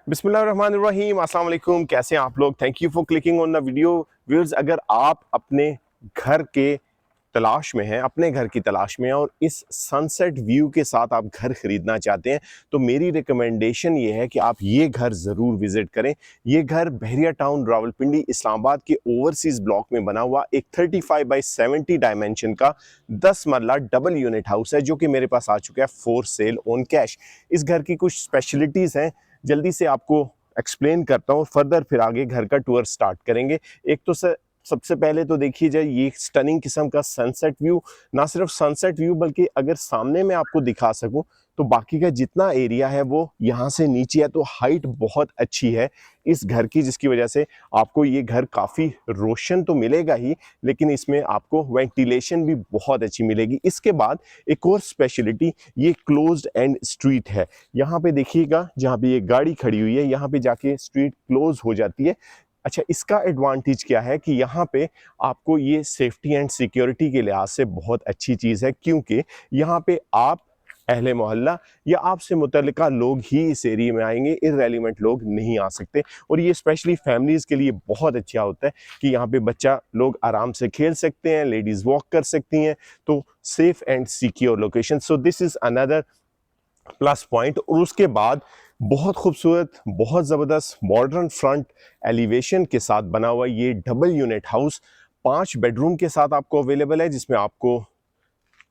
बिस्मिल्लाहिर्रहमानिर्रहीम, अस्सलाम वालेकुम। कैसे हैं आप लोग? Thank you for clicking on the video. Viewers, अगर आप अपने घर के तलाश में हैं, अपने घर की तलाश में हैं और इस सनसेट व्यू के साथ आप घर खरीदना चाहते हैं, तो मेरी रिकमेंडेशन ये है कि आप ये घर ज़रूर विज़िट करें। ये घर बहरिया टाउन, रावलपिंडी, इस्लामाबाद के ओवरसीज़ ब्लॉक में बना हुआ एक 35 बाई 70 डायमेंशन का 10 मरला डबल यूनिट हाउस है, जो कि मेरे पास आ चुका है फॉर सेल ऑन कैश। इस घर की कुछ स्पेशलिटीज़ हैं, जल्दी से आपको एक्सप्लेन करता हूँ, फर्दर फिर आगे घर का टूर स्टार्ट करेंगे। एक तो सबसे पहले तो देखिए जाए ये स्टनिंग किस्म का सनसेट व्यू। ना सिर्फ सनसेट व्यू बल्कि अगर सामने में आपको दिखा सकूं तो बाकी का जितना एरिया है वो यहाँ से नीचे है, तो हाइट बहुत अच्छी है इस घर की, जिसकी वजह से आपको ये घर काफ़ी रोशन तो मिलेगा ही, लेकिन इसमें आपको वेंटिलेशन भी बहुत अच्छी मिलेगी। इसके बाद एक और स्पेशलिटी, ये क्लोज्ड एंड स्ट्रीट है। यहाँ पे देखिएगा, जहाँ पे ये गाड़ी खड़ी हुई है यहाँ पे जाके स्ट्रीट क्लोज हो जाती है। अच्छा, इसका एडवांटेज क्या है कि यहाँ पे आपको ये सेफ्टी एंड सिक्योरिटी के लिहाज से बहुत अच्छी चीज़ है, क्योंकि यहाँ पे आप अहले मोहल्ला या आपसे मुतल्लिका लोग ही इस एरिया में आएंगे, इररेलेवेंट लोग नहीं आ सकते। और ये स्पेशली फैमिलीज़ के लिए बहुत अच्छा होता है कि यहाँ पे बच्चा लोग आराम से खेल सकते हैं, लेडीज़ वॉक कर सकती हैं, तो safe and secure location. So this is another plus point. और उसके बाद बहुत खूबसूरत, बहुत ज़बरदस्त मॉडर्न फ्रंट एलिवेशन के साथ बना हुआ ये डबल यूनिट हाउस 5 बेडरूम के साथ आपको अवेलेबल है, जिसमें आपको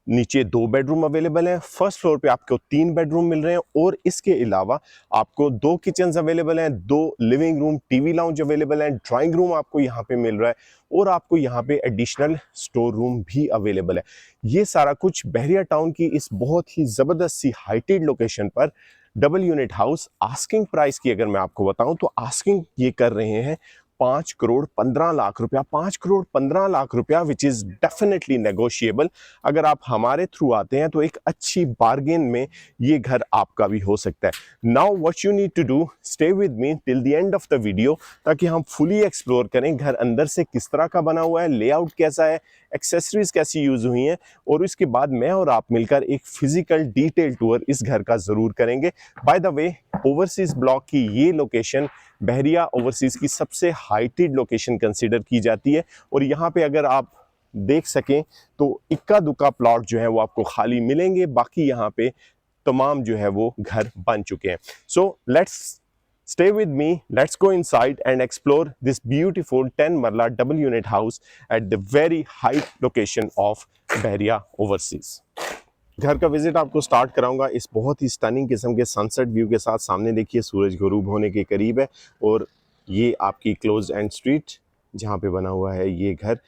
नीचे 2 बेडरूम अवेलेबल हैं, फर्स्ट फ्लोर पे आपको 3 बेडरूम मिल रहे हैं, और इसके अलावा आपको 2 किचन्स अवेलेबल हैं, 2 living room, TV lounge available हैं, ड्राइंग रूम आपको यहाँ पे मिल रहा है, और आपको यहाँ पे एडिशनल स्टोर रूम भी अवेलेबल है। ये सारा कुछ बहरिया टाउन की इस बहुत ही ज़बरदस्त सी हाइटेड लोकेशन पर double unit house. Asking price की अगर मैं आपको बताऊं तो आस्किंग ये कर रहे हैं 5 करोड़ 15 लाख रुपया। 5 करोड़ 15 लाख रुपया, विच इज़ डेफिनेटली नेगोशिएबल। अगर आप हमारे थ्रू आते हैं तो एक अच्छी बार्गेन में ये घर आपका भी हो सकता है। Now what you need to do, stay with me till the end of the video, ताकि हम फुली एक्सप्लोर करें घर अंदर से किस तरह का बना हुआ है, लेआउट कैसा है, एक्सेसरीज कैसी यूज हुई हैं, और इसके बाद मैं और आप मिलकर एक फिजिकल डिटेल टूर इस घर का जरूर करेंगे। By the way, overseas block की ये लोकेशन बहरिया ओवरसीज की सबसे हाइटेड लोकेशन कंसीडर की जाती है, और यहाँ पे अगर आप देख सकें तो इक्का दुक्का प्लॉट जो है वो आपको खाली मिलेंगे, बाकी यहाँ पे तमाम जो है वो घर बन चुके हैं। So let's stay with me, let's go inside and explore this beautiful 10 marla double unit house at the very high location of Bahria Overseas। घर का विजिट आपको स्टार्ट कराऊंगा इस बहुत ही स्टनिंग किस्म के सनसेट व्यू के साथ। सामने देखिए सूरज गरूब होने के करीब है, और ये आपकी क्लोज एंड स्ट्रीट जहाँ पे बना हुआ है ये घर,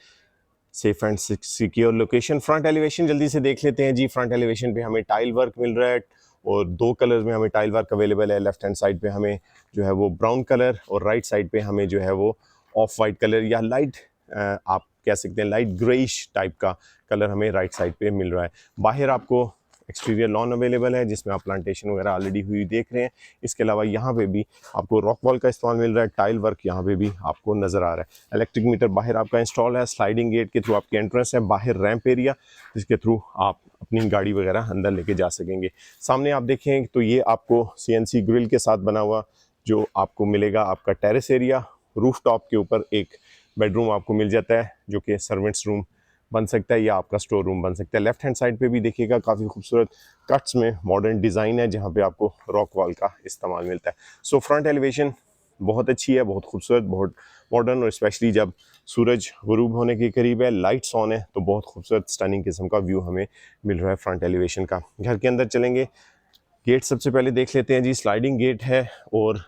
safe and secure location. Front elevation जल्दी से देख लेते हैं जी। फ्रंट एलिवेशन पे हमें टाइल वर्क मिल रहा है, और 2 कलर में हमें टाइल वर्क अवेलेबल है। लेफ्ट हैंड साइड पे हमें जो है वो ब्राउन कलर, और राइट साइड पे हमें जो है वो ऑफ वाइट कलर या लाइट, आप कह सकते हैं लाइट ग्रेइश टाइप का कलर हमें राइट साइड पे मिल रहा है। बाहर आपको एक्सटीरियर लॉन अवेलेबल है, जिसमें आप प्लांटेशन वगैरह ऑलरेडी हुई देख रहे हैं। इसके अलावा यहाँ पे भी आपको रॉक वॉल का इस्तेमाल मिल रहा है, टाइल वर्क यहाँ पे भी आपको नज़र आ रहा है। इलेक्ट्रिक मीटर बाहर आपका इंस्टॉल है, स्लाइडिंग गेट के थ्रू आपकी एंट्रेंस है, बाहर रैंप एरिया जिसके थ्रू आप अपनी गाड़ी वगैरह अंदर लेके जा सकेंगे। सामने आप देखें तो ये आपको CNC ग्रिल के साथ बना हुआ जो आपको मिलेगा आपका टेरेस एरिया। रूफ टॉप के ऊपर एक बेडरूम आपको मिल जाता है, जो कि सर्वेंट्स रूम बन सकता है या आपका स्टोर रूम बन सकता है। लेफ्ट हैंड साइड पे भी देखिएगा काफ़ी खूबसूरत कट्स में मॉडर्न डिज़ाइन है, जहाँ पे आपको रॉक वॉल का इस्तेमाल मिलता है। सो फ्रंट एलिवेशन बहुत अच्छी है, बहुत खूबसूरत, बहुत मॉडर्न, और स्पेशली जब सूरज गुरूब होने के करीब है, लाइट्स ऑन है, तो बहुत खूबसूरत स्टनिंग किस्म का व्यू हमें मिल रहा है फ्रंट एलिवेशन का। घर के अंदर चलेंगे, गेट सबसे पहले देख लेते हैं जी। स्लाइडिंग गेट है, और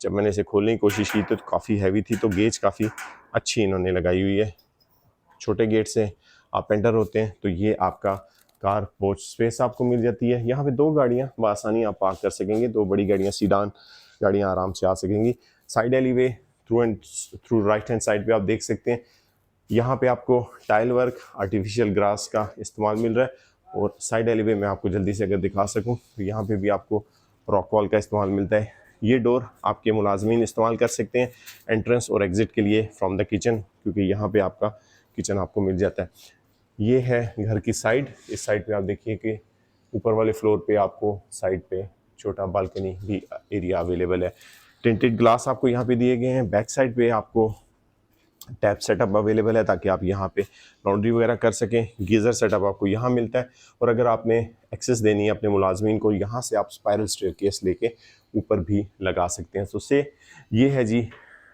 जब मैंने इसे खोलने की कोशिश की तो काफ़ी हैवी थी, तो गेज काफ़ी अच्छी इन्होंने लगाई हुई है। छोटे गेट से आप एंटर होते हैं तो ये आपका कार पोर्च स्पेस आपको मिल जाती है। यहाँ पे 2 गाड़ियाँ बआसानी आप पार्क कर सकेंगे, 2 बड़ी गाड़ियाँ, सीडान गाड़ियाँ आराम से आ सकेंगी। Side alleyway through right hand side पे आप देख सकते हैं, यहाँ पे आपको टाइल वर्क, आर्टिफिशियल ग्रास का इस्तेमाल मिल रहा है। और साइड एलीवे में आपको जल्दी से अगर दिखा सकूँ तो यहाँ पे भी आपको रॉक वॉल का इस्तेमाल मिलता है। ये डोर आपके मुलाजमीन इस्तेमाल कर सकते हैं एंट्रेंस और एग्ज़िट के लिए फ्रॉम द किचन, क्योंकि यहाँ पे आपका किचन आपको मिल जाता है। ये है घर की साइड। इस साइड पे आप देखिए कि ऊपर वाले फ्लोर पे आपको साइड पे छोटा बालकनी भी एरिया अवेलेबल है। टिंटेड ग्लास आपको यहाँ पे दिए गए हैं। बैक साइड पे आपको टैप सेटअप अवेलेबल है ताकि आप यहाँ पे लॉन्ड्री वगैरह कर सकें। गीज़र सेटअप आपको यहाँ मिलता है, और अगर आपने एक्सेस देनी है अपने मुलाजमीन को, यहाँ से आप स्पाइरल स्टेयरकेस लेके ऊपर भी लगा सकते हैं। तो ये है जी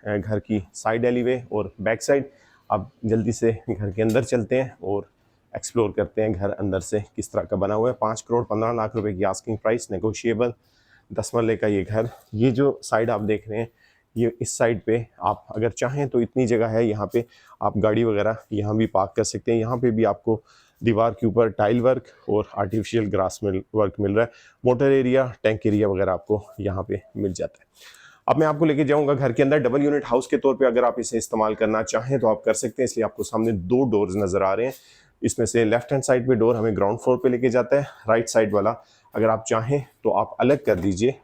घर की साइड एलीवे और बैक साइड। अब जल्दी से घर के अंदर चलते हैं और एक्सप्लोर करते हैं घर अंदर से किस तरह का बना हुआ है। 5 करोड़ 15 लाख रुपए की आस्किंग प्राइस, नेगोशिएबल, 10 मरले का ये घर। ये जो साइड आप देख रहे हैं, ये इस साइड पे आप अगर चाहें तो इतनी जगह है, यहाँ पे आप गाड़ी वगैरह यहाँ भी पार्क कर सकते हैं। यहाँ पे भी आपको दीवार के ऊपर टाइल वर्क और आर्टिफिशियल ग्रास वर्क मिल रहा है। मोटर एरिया, टैंक एरिया वगैरह आपको यहाँ पे मिल जाता है। अब मैं आपको लेके जाऊंगा घर के अंदर। डबल यूनिट हाउस के तौर पे अगर आप इसे इस्तेमाल करना चाहें तो आप कर सकते हैं। इसलिए आपको सामने 2 डोर्स नजर आ रहे हैं। इसमें से लेफ्ट हैंड साइड पे डोर हमें ग्राउंड फ्लोर पे लेके जाता है। राइट साइड वाला अगर आप चाहें तो आप अलग कर दीजिए,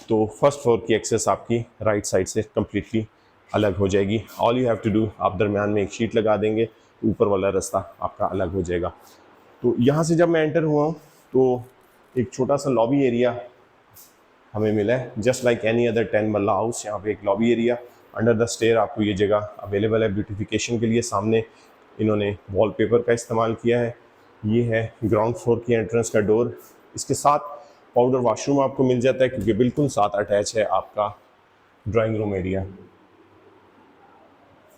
तो फर्स्ट फ्लोर की एक्सेस आपकी राइट साइड से कम्प्लीटली अलग हो जाएगी। All you have to do, आप दरमियान में एक शीट लगा देंगे तो ऊपर वाला रास्ता आपका अलग हो जाएगा। तो यहाँ से जब मैं एंटर हुआ हूँ तो एक छोटा सा लॉबी एरिया हमें मिला है, जस्ट लाइक एनी अदर 10 मरला हाउस। यहाँ पे एक lobby area, under the stair आपको ये जगह अवेलेबल है ब्यूटिफिकेशन के लिए। सामने इन्होंने वॉलपेपर का इस्तेमाल किया है। ये है ग्राउंड फ्लोर की एंट्रेंस का डोर। इसके साथ पाउडर वॉशरूम आपको मिल जाता है क्योंकि बिल्कुल साथ अटैच है आपका ड्राइंग रूम एरिया।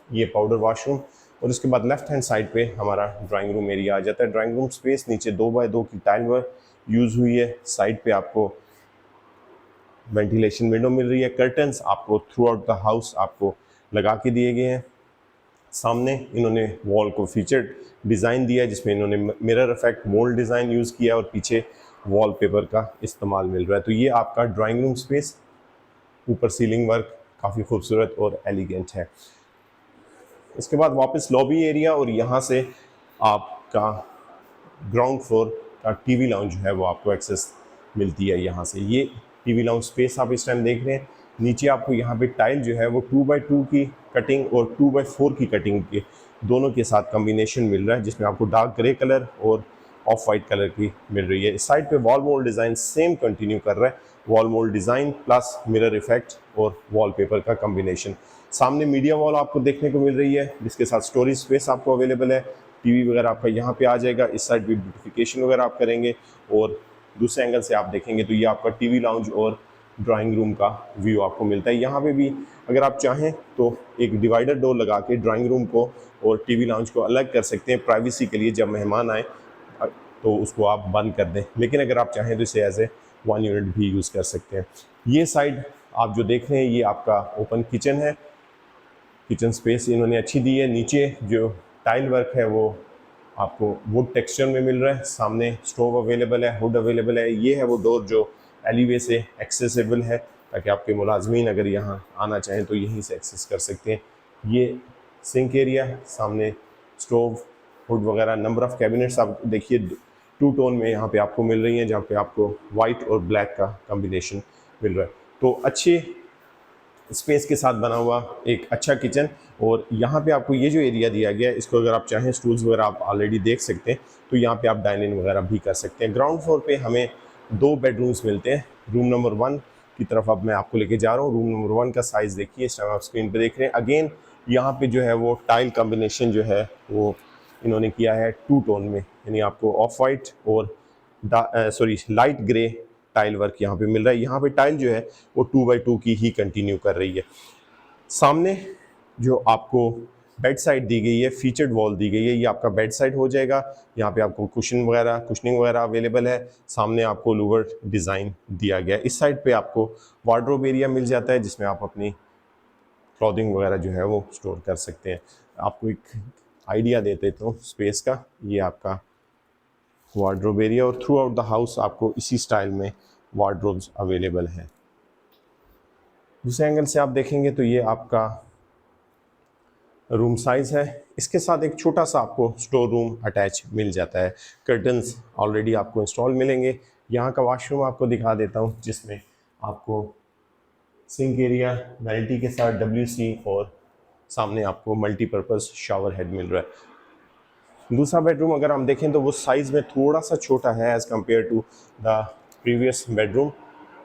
ये पाउडर वॉशरूम, और इसके बाद लेफ्ट हैंड साइड पे हमारा ड्राइंग रूम एरिया आ जाता है। ड्राइंग रूम स्पेस नीचे 2x2 की टाइल वर्क यूज़ हुई है। साइड पे आपको वेंटिलेशन विंडो मिल रही है। कर्टन्स आपको थ्रू आउट द हाउस आपको लगा के दिए गए हैं। सामने इन्होंने वॉल को फीचर्ड डिज़ाइन दिया है जिसमें इन्होंने mirror effect mould design use किया है और पीछे वॉलपेपर का इस्तेमाल मिल रहा है। तो ये आपका ड्राइंग रूम स्पेस, ऊपर सीलिंग वर्क काफ़ी खूबसूरत और एलिगेंट है। इसके बाद वापस लॉबी एरिया, और यहाँ से आपका ग्राउंड फ्लोर का टीवी लाउंज जो है वो आपको एक्सेस मिलती है। यहाँ से ये टीवी लाउंज स्पेस आप इस टाइम देख रहे हैं। नीचे आपको यहाँ पे टाइल जो है वो 2x2 की कटिंग और 2x4 की कटिंग के दोनों के साथ कॉम्बिनेशन मिल रहा है, जिसमें आपको डार्क ग्रे कलर और ऑफ वाइट कलर की मिल रही है। इस साइड पे wall mould design same continue कर रहा है। Wall mould design plus mirror effect और वॉलपेपर का कॉम्बिनेशन। सामने मीडिया वॉल आपको देखने को मिल रही है जिसके साथ स्टोरेज स्पेस आपको अवेलेबल है। टीवी वगैरह आपका यहाँ पे आ जाएगा। इस साइड भी ब्यूटिफिकेशन वगैरह आप करेंगे, और दूसरे एंगल से आप देखेंगे तो ये आपका टीवी लाउंज और ड्राइंग रूम का व्यू आपको मिलता है। यहाँ पे भी अगर आप चाहें तो एक डिवाइडर डोर लगा के ड्राइंग रूम को और टीवी लाउंज को अलग कर सकते हैं प्राइवेसी के लिए। जब मेहमान आए तो उसको आप बंद कर दें, लेकिन अगर आप चाहें तो इसे एज ए 1 यूनिट भी यूज़ कर सकते हैं। ये साइड आप जो देख रहे हैं ये आपका ओपन किचन है। किचन स्पेस इन्होंने अच्छी दी है। नीचे जो टाइल वर्क है वो आपको वुड टेक्सचर में मिल रहा है। सामने स्टोव अवेलेबल है, हुड अवेलेबल है। ये है वो डोर जो एलीवे से एक्सेसिबल है ताकि आपके मुलाजमीन अगर यहाँ आना चाहें तो यहीं से एक्सेस कर सकते हैं। ये सिंक एरिया, सामने स्टोव, हुड वगैरह। नंबर ऑफ़ कैबिनेट्स आप देखिए 2 टोन में यहाँ पे आपको मिल रही हैं, जहाँ पे आपको वाइट और ब्लैक का कॉम्बिनेशन मिल रहा है। तो अच्छे स्पेस के साथ बना हुआ एक अच्छा किचन। और यहाँ पे आपको ये जो एरिया दिया गया है, इसको अगर आप चाहें स्टूल्स वगैरह आप ऑलरेडी देख सकते हैं, तो यहाँ पे आप डाइनिंग वगैरह भी कर सकते हैं। ग्राउंड फ्लोर पे हमें 2 बेडरूम्स मिलते हैं। रूम नंबर 1 की तरफ अब मैं आपको लेके जा रहा हूँ। रूम नंबर 1 का साइज़ देखिए, इस टाइम आप स्क्रीन पे देख रहे हैं। अगेन यहाँ पे जो है वो टाइल कॉम्बिनेशन जो है वो इन्होंने किया है 2 टोन में, यानी आपको ऑफ वाइट और लाइट ग्रे टाइल वर्क यहाँ पे मिल रहा है। यहाँ पे टाइल जो है वो 2x2 की ही कंटिन्यू कर रही है। सामने जो आपको बेड साइड दी गई है, फीचर्ड वॉल दी गई है, ये आपका बेड साइड हो जाएगा। यहाँ पे आपको कुशनिंग वगैरह अवेलेबल है। सामने आपको लूवर डिज़ाइन दिया गया है। इस साइड पे आपको वार्डरोब एरिया मिल जाता है जिसमें आप अपनी क्लॉथिंग वगैरह जो है वो स्टोर कर सकते हैं। आपको एक आइडिया दे देता हूँ स्पेस का। ये आपका वार्डरोब एरिया, और थ्रू आउट द हाउस आपको इसी स्टाइल में वार्डरोब्स अवेलेबल हैं। दूसरे एंगल से आप देखेंगे तो ये आपका रूम साइज़ है। इसके साथ एक छोटा सा आपको स्टोर रूम अटैच मिल जाता है। कर्टन्स ऑलरेडी आपको इंस्टॉल मिलेंगे। यहाँ का वॉशरूम आपको दिखा देता हूँ जिसमें आपको सिंक एरिया, वैनिटी के साथ WC, और सामने आपको मल्टीपर्पज़ शावर हेड मिल रहा है। दूसरा बेडरूम अगर हम देखें तो वो साइज़ में थोड़ा सा छोटा है as compare to the previous bedroom.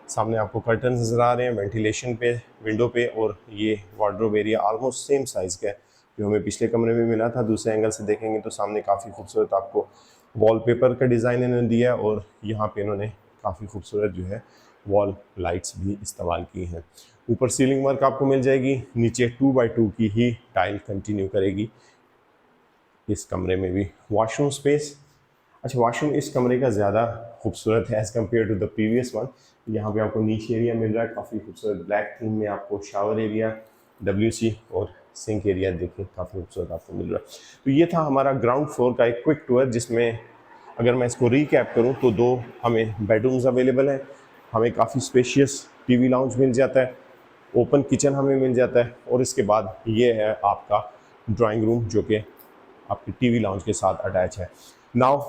सामने आपको कर्टन नज़र आ रहे हैं वेंटिलेशन पे, विंडो पे, और ये wardrobe area almost same size का है जो हमें पिछले कमरे में मिला था। दूसरे एंगल से देखेंगे तो सामने काफ़ी खूबसूरत आपको वॉलपेपर का डिज़ाइन इन्होंने दिया है, और यहाँ पे इन्होंने काफ़ी खूबसूरत जो है वॉल लाइट्स भी इस्तेमाल की हैं। ऊपर सीलिंग वर्क आपको मिल जाएगी, नीचे 2x2 की ही टाइल कंटिन्यू करेगी इस कमरे में भी। वॉशरूम स्पेस, अच्छा वॉशरूम इस कमरे का ज़्यादा खूबसूरत है as compare to the previous one. यहाँ पे आपको नीच एरिया मिल रहा है काफ़ी खूबसूरत ब्लैक थीम में, आपको शावर एरिया, WC और सिंक एरिया देखिए काफ़ी खूबसूरत आपको मिल रहा है। तो ये था हमारा ग्राउंड फ्लोर का एक क्विक टूर, जिसमें अगर मैं इसको रीकैप करूँ तो 2 हमें बेडरूम्स अवेलेबल हैं, हमें काफ़ी स्पेशियस टीवी लाउंज मिल जाता है, ओपन किचन हमें मिल जाता है, और इसके बाद ये है आपका ड्राइंग रूम जो कि आपके टीवी लाउंज के साथ अटैच है। नाउ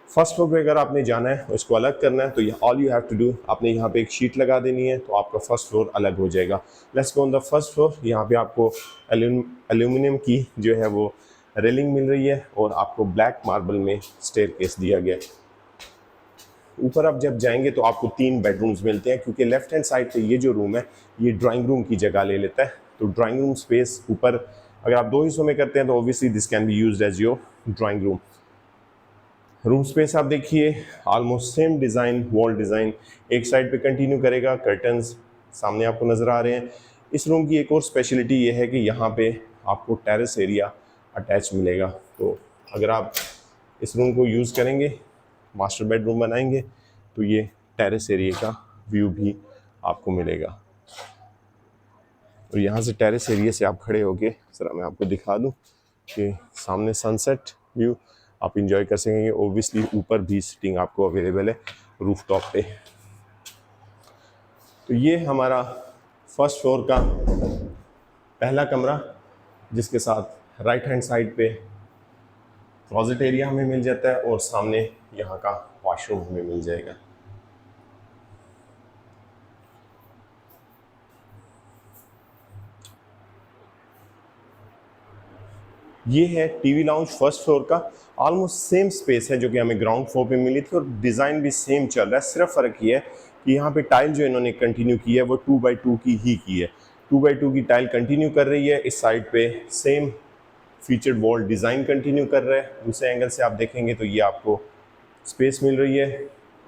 फर्स्ट फ्लोर पे अगर आपने जाना है, इसको अलग करना है, तो ये all you have to do, आपने यहाँ पे एक शीट लगा देनी है, तो आपका फर्स्ट फ्लोर अलग हो जाएगा। Let's go on the first floor. यहाँ पे आपको एल्यूमिनियम की जो है वो रेलिंग मिल रही है, और आपको ब्लैक मार्बल में स्टेयरकेस दिया गया है। ऊपर आप जब जाएंगे तो आपको 3 बेडरूम्स मिलते हैं, क्योंकि लेफ्ट हैंड साइड पे ये जो रूम है ये ड्राइंग रूम की जगह ले लेता है। तो ड्राइंग रूम स्पेस ऊपर अगर आप 2 हिस्सों में करते हैं तो obviously this can be used as your drawing room. Room space आप देखिए almost same design, wall design एक साइड पे कंटिन्यू करेगा, कर्टन्स सामने आपको नज़र आ रहे हैं। इस रूम की एक और स्पेशलिटी ये है कि यहाँ पे आपको टेरेस एरिया अटैच मिलेगा, तो अगर आप इस रूम को यूज़ करेंगे, मास्टर बेडरूम बनाएंगे, तो ये टेरेस एरिया का व्यू भी आपको मिलेगा। और यहाँ से टेरेस एरिया से आप खड़े होके ज़रा मैं आपको दिखा दूँ कि सामने सनसेट व्यू आप इंजॉय कर सकेंगे। ओब्वियसली ऊपर भी सीटिंग आपको अवेलेबल है रूफ टॉप पे। तो ये हमारा फर्स्ट फ्लोर का पहला कमरा, जिसके साथ राइट हैंड साइड पे क्लोजेट एरिया हमें मिल जाता है, और सामने यहाँ का वॉशरूम हमें मिल जाएगा। ये है टीवी लाउंज फर्स्ट फ्लोर का, ऑलमोस्ट सेम स्पेस है जो कि हमें ग्राउंड फ्लोर पे मिली थी, और डिज़ाइन भी सेम चल रहा है। सिर्फ फ़र्क ये है कि यहाँ पे टाइल जो इन्होंने कंटिन्यू की है वो 2x2 की ही की है, 2x2 की टाइल कंटिन्यू कर रही है। इस साइड पे same featured wall design continue कर रहा है। दूसरे एंगल से आप देखेंगे तो ये आपको स्पेस मिल रही है,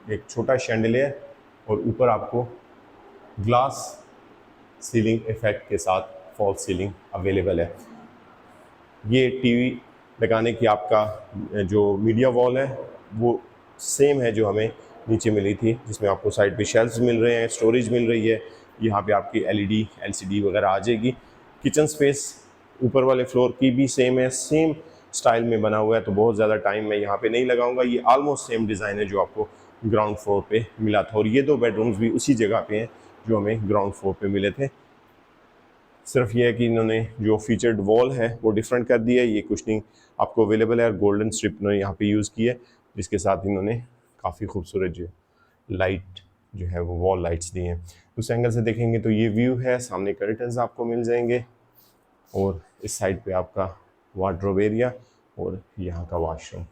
एक छोटा शैंडलियर, और ऊपर आपको ग्लास सीलिंग इफेक्ट के साथ फॉल सीलिंग अवेलेबल है। ये टीवी लगाने की आपका जो मीडिया वॉल है वो सेम है जो हमें नीचे मिली थी, जिसमें आपको साइड पे शेल्फ्स मिल रहे हैं, स्टोरेज मिल रही है। यहाँ पे आपकी LED LCD वगैरह आ जाएगी। किचन स्पेस ऊपर वाले फ्लोर की भी सेम है, सेम स्टाइल में बना हुआ है, तो बहुत ज़्यादा टाइम मैं यहाँ पे नहीं लगाऊंगा। ये ऑलमोस्ट सेम डिज़ाइन है जो आपको ग्राउंड फ्लोर पे मिला था, और ये 2 बेडरूम्स भी उसी जगह पे हैं जो हमें ग्राउंड फ्लोर पे मिले थे। सिर्फ ये है कि इन्होंने जो फीचर्ड वॉल है वो डिफरेंट कर दिया है। ये कुशनिंग आपको अवेलेबल है, और गोल्डन स्ट्रिप इन्होंने यहाँ पे यूज़ की है, जिसके साथ इन्होंने काफ़ी खूबसूरत जो लाइट जो है वो वॉल लाइट्स दी हैं। उस एंगल से देखेंगे तो ये व्यू है, सामने कर्टन्स आपको मिल जाएंगे, और इस साइड पे आपका वार्डरोब एरिया और यहाँ का वॉशरूम।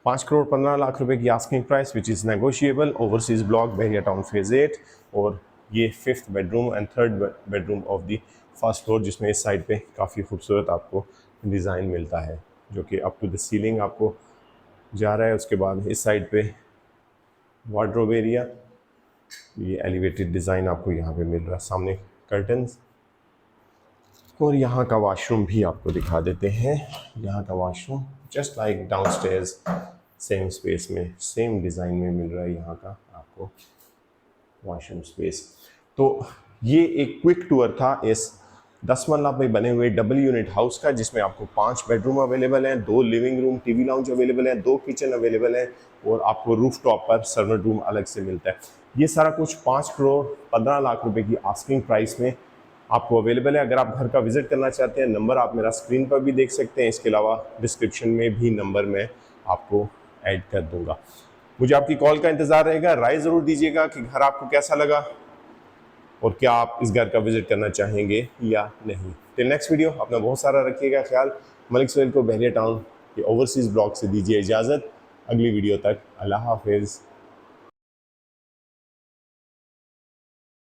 5,15,00,000 रुपए की asking price which is negotiable. Overseas block Bahria town phase 8, और ये 5th bedroom and 3rd bedroom of the first floor, जिसमें इस साइड पे काफ़ी खूबसूरत आपको डिज़ाइन मिलता है जो कि अप टू द सीलिंग आपको जा रहा है। उसके बाद इस साइड पे वार्डरोब एरिया, ये एलिवेटेड डिज़ाइन आपको यहाँ पे मिल रहा है, सामने कर्टन्स, और यहाँ का वॉशरूम भी आपको दिखा देते हैं। यहाँ का washroom just like downstairs same space में, सेम डिज़ाइन में मिल रहा है यहाँ का आपको वॉशरूम स्पेस। तो ये एक क्विक टूर था इस 10 मरला पे बने हुए डबल यूनिट हाउस का, जिसमें आपको 5 बेडरूम अवेलेबल हैं, 2 living room, TV lounge available है, 2 किचन अवेलेबल है, और आपको रूफ टॉप पर सर्वर रूम अलग से मिलता है। ये सारा कुछ 5,15,00,000 रुपए की आस्किंग प्राइस में आपको अवेलेबल है। अगर आप घर का विजिट करना चाहते हैं, नंबर आप मेरा स्क्रीन पर भी देख सकते हैं, इसके अलावा डिस्क्रिप्शन में भी नंबर मैं आपको ऐड कर दूंगा। मुझे आपकी कॉल का इंतज़ार रहेगा। राय ज़रूर दीजिएगा कि घर आपको कैसा लगा और क्या आप इस घर का विजिट करना चाहेंगे या नहीं। टिल नेक्स्ट वीडियो, अपना बहुत सारा रखिएगा ख्याल। मलिक सुहेल को बहरिया टाउन के ओवरसीज़ ब्लॉक से दीजिए इजाज़त। अगली वीडियो तक अल्लाह हाफिज़।